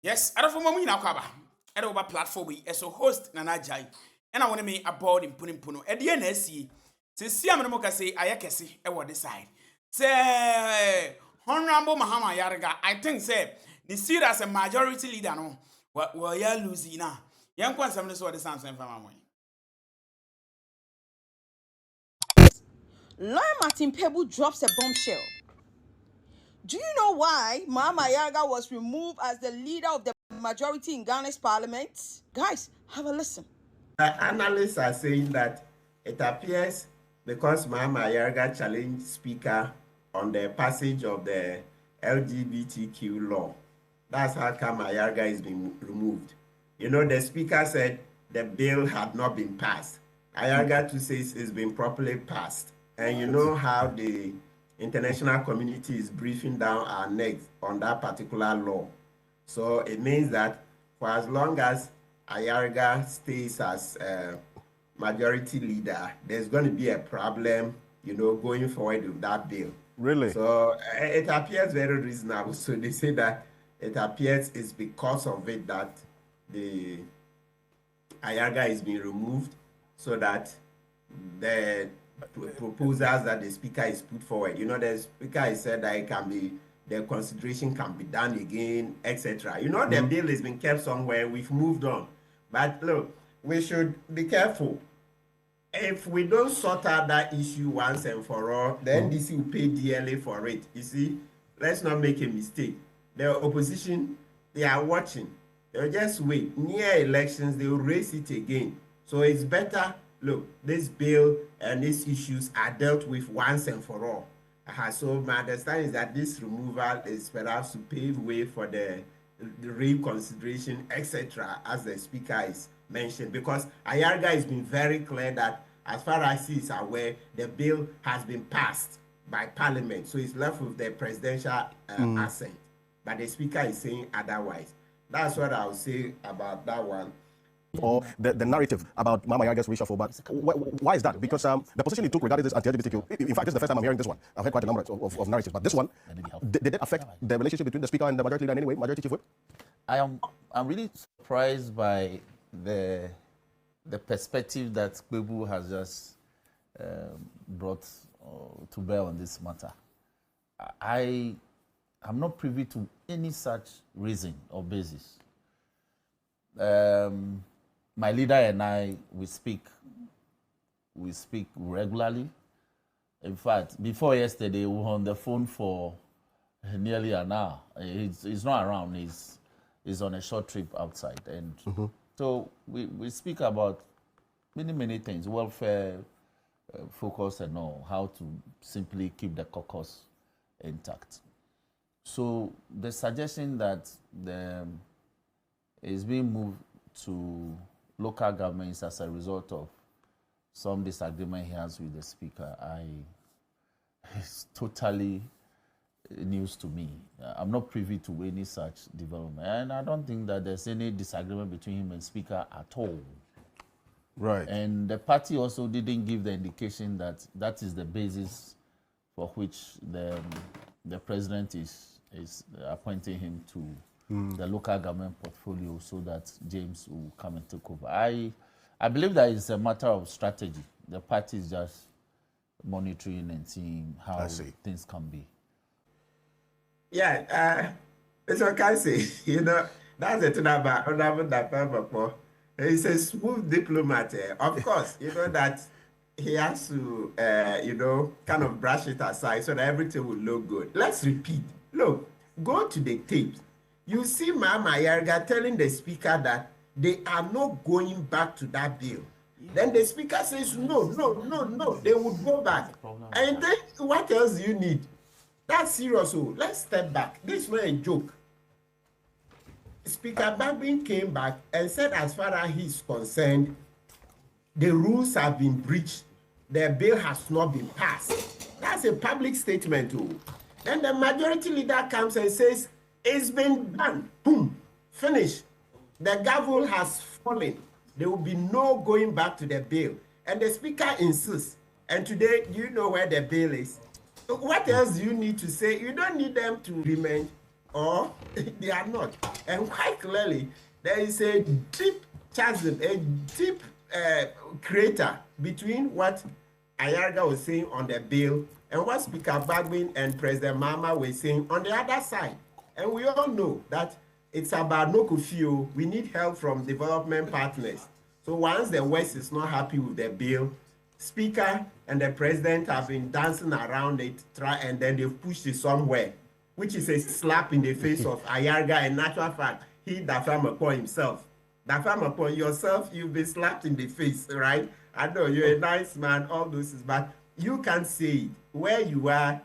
Yes, I don't know when I kwaba. I don't over platform we as a host Nana Jai. And I want to me aboard in Punin Puno. At the NSC, say see I'm no say Ayakesi, I will decide. Say Honorable Mahama Ayariga, I think say the seat as a majority leader no. What were you losing now? Young one some of the sounds and family. Lawyer Martin Pebble drops a bombshell. Do you know why Mahama Ayariga was removed as the leader of the majority in Ghana's parliament? Guys, have a listen. Analysts are saying that it appears because Mahama Ayariga challenged Speaker on the passage of the LGBTQ law. That's how come Ayariga is being removed. You know, the Speaker said the bill had not been passed. Ayariga too says it's been properly passed. And you know how the international community is briefing down our necks on that particular law. So it means that for as long as Ayariga stays as majority leader, there's going to be a problem, you know, going forward with that bill. Really? So it appears very reasonable. So they say that it appears it's because of it that the Ayariga is being removed, so that the proposals that the Speaker is put forward, you know, the Speaker has said that it can be, the consideration can be done again, etc. You know, the bill has been kept somewhere. We've moved on. But look, we should be careful. If we don't sort out that issue once and for all, the NDC will pay dearly for it. You see, let's not make a mistake. The opposition, they are watching. They'll just wait. Near elections, they will raise it again. So it's better, look, this bill and these issues are dealt with once and for all. So my understanding is that this removal is perhaps to pave way for the reconsideration, etc., as the Speaker is mentioned, because Ayariga has been very clear that as far as he is aware, the bill has been passed by Parliament, so it's left with the presidential assent. But the Speaker is saying otherwise. That's what I'll say about that one. Or the narrative about Mahama Ayariga's racial phobia. Why is that? Because the position he took regarding this anti-LGBTQ, in fact, this is the first time I'm hearing this one. I've heard quite a number of narratives, but this one, did it affect the relationship between the Speaker and the majority leader in any way, Majority Chief Whip? I'm really surprised by the perspective that Kwebu has just brought to bear on this matter. I am not privy to any such reason or basis. My leader and I, we speak regularly. In fact, before yesterday, we were on the phone for nearly an hour. He's not around. He's on a short trip outside, and so we speak about many things, welfare, focus, and all, how to simply keep the caucus intact. So the suggestion that is being moved to local governments as a result of some disagreement he has with the Speaker, it's totally news to me. I'm not privy to any such development, and I don't think that there's any disagreement between him and Speaker at all. Right. And the party also didn't give the indication that that is the basis for which the president is appointing him to the local government portfolio, so that James will come and take over. I believe that it's a matter of strategy. The party is just monitoring and seeing how things can be. Yeah, it's okay. Say, you know, that's the thing about Honorable Dapper. He's a smooth diplomat. Of course, you know that he has to, you know, kind of brush it aside so that everything will look good. Let's repeat. Look, go to the tapes. You see Mahama Ayariga telling the Speaker that they are not going back to that bill. Then the Speaker says, no, they would go back. And then what else do you need? That's serious. So let's step back. This is not a joke. Speaker Bagbin came back and said, as far as he's concerned, the rules have been breached. The bill has not been passed. That's a public statement too. Then the majority leader comes and says, it's been done. Boom. Finished. The gavel has fallen. There will be no going back to the bill. And the Speaker insists. And today, do you know where the bill is? What else do you need to say? You don't need them to remain. or they are not. And quite clearly, there is a deep chasm, a deep crater between what Ayariga was saying on the bill and what Speaker Bagbin and President Mahama were saying on the other side. And we all know that it's about no kufio. We need help from development partners. So once the West is not happy with the bill, Speaker and the President have been dancing around it, and then they've pushed it somewhere, which is a slap in the face of Ayariga. And natural fact, he Dafamapo himself. Dafamapo yourself, you've been slapped in the face, right? I know you're a nice man, all those things, but you can't say it. Where you are,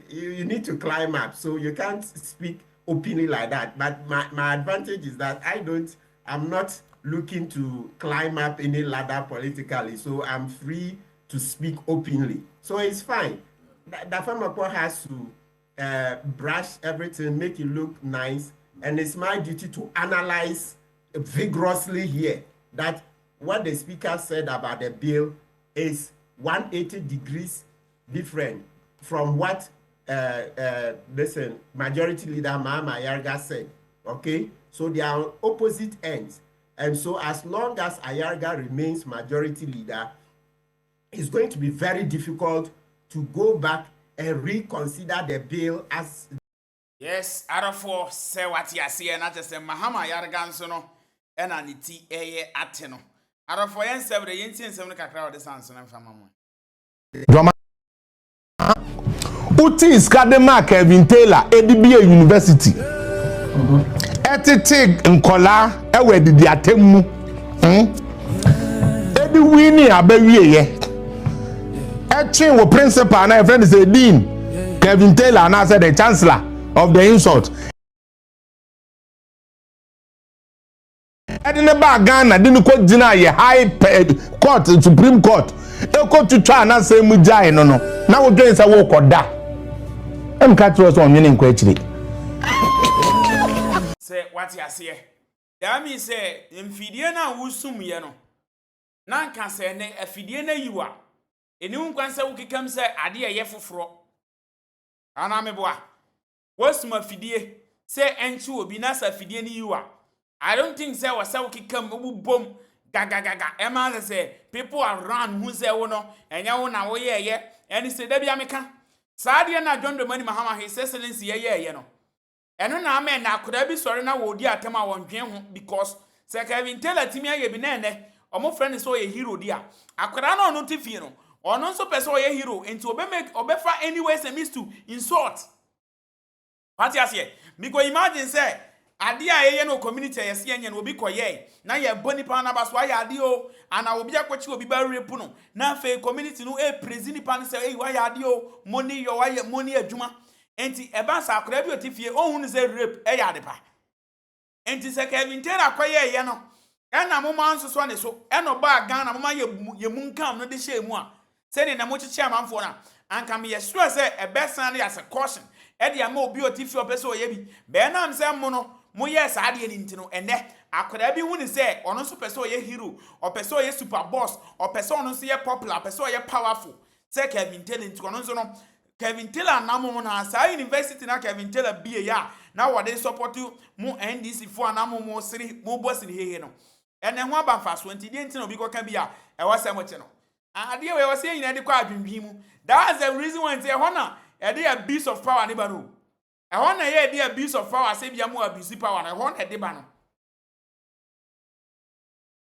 you need to climb up, so you can't speak openly like that. But my advantage is that I'm not looking to climb up any ladder politically, so I'm free to speak openly. So it's fine. Dafamapo has to brush everything, make it look nice, and it's my duty to analyze vigorously here that what the speaker said about the bill is 180 degrees different from what Majority Leader Mahama Ayariga said. Okay, so they are on opposite ends, and so as long as Ayariga remains Majority Leader, it's going to be very difficult to go back and reconsider the bill as. Yes, Arafo say what you see, and I just say Mahama Ayariga nso and aniti ateno. Arafo yen several yentin seven kakra de sanso na mfama mo. Drama Uti Skadema Kevin Taylor ADBA University. Etitik nkola ewe didi atemu. Edi wini abewie ye. Etchin wo principal na friend is a dean. Kevin Taylor na said the chancellor of the insult. Edine ba Ghana dinu ko dina ye high court, Supreme Court. Eko tutwa na say mu jai no na wo dwen say wo koda em ka tro so onwene nkwa akire say what you see that means say mfidie na wusum ye no na nka say ne afidie na yiwa eni nkwan say wukikam say ade ye foforo ana meboa wasum afidie say enchi obi na sa afidie ni yiwa. I don't think say wasa wukikam obubom gaga ema say people around who say wono enya wo na wo ye and say da bia meka saade na John Dramani Mahama his excellency ye no eno na amen na akoda bi sori na wo di atema wondwen ho because say Kevin Taylor timi aye bi na ene omo friend so ye hero dia akoda na ono tifie no ono so person ye hero enti obefa anyways and means to insult what you say because imagine say ade a ye no community yes ye no obi koye na ye boni pa na baso aye ade o ana obi akwachi obi ba repu no na fe community no president pa say wa ya ade o money yo wa ye money adwuma enti eba sa akora bi otifie ohun say rape e ya ade pa enti se Kevin Taylor koye ye no ena mo man so ne so eno ba Ghana mo ma ye munkam no de hye mu a se ne na mo chichi amanfo na anka me ye sure say e besan na as a caution e de ama obi otifie opeso ye bi be na am say mo no mo yes ade ni ntino ene akoda bi huni say ono so person ye hero or person ye super boss or person ono so ye popular person ye powerful say Kevin Taylor ntiko no so no Kevin Taylor na mo na sa university na Kevin Taylor bie ya na wode support mu NDC fo na mo siri mo boss ni hehe no ene ho aba fa so ntide ntino bi ko ka bia e wase mo che no ade we wase nyina de kwa adwendwi mu that's the reason why say hona e dey a beast of power ni ba no. I want to hear the abuse of power, say, Yamu abuse power, and I want a debano.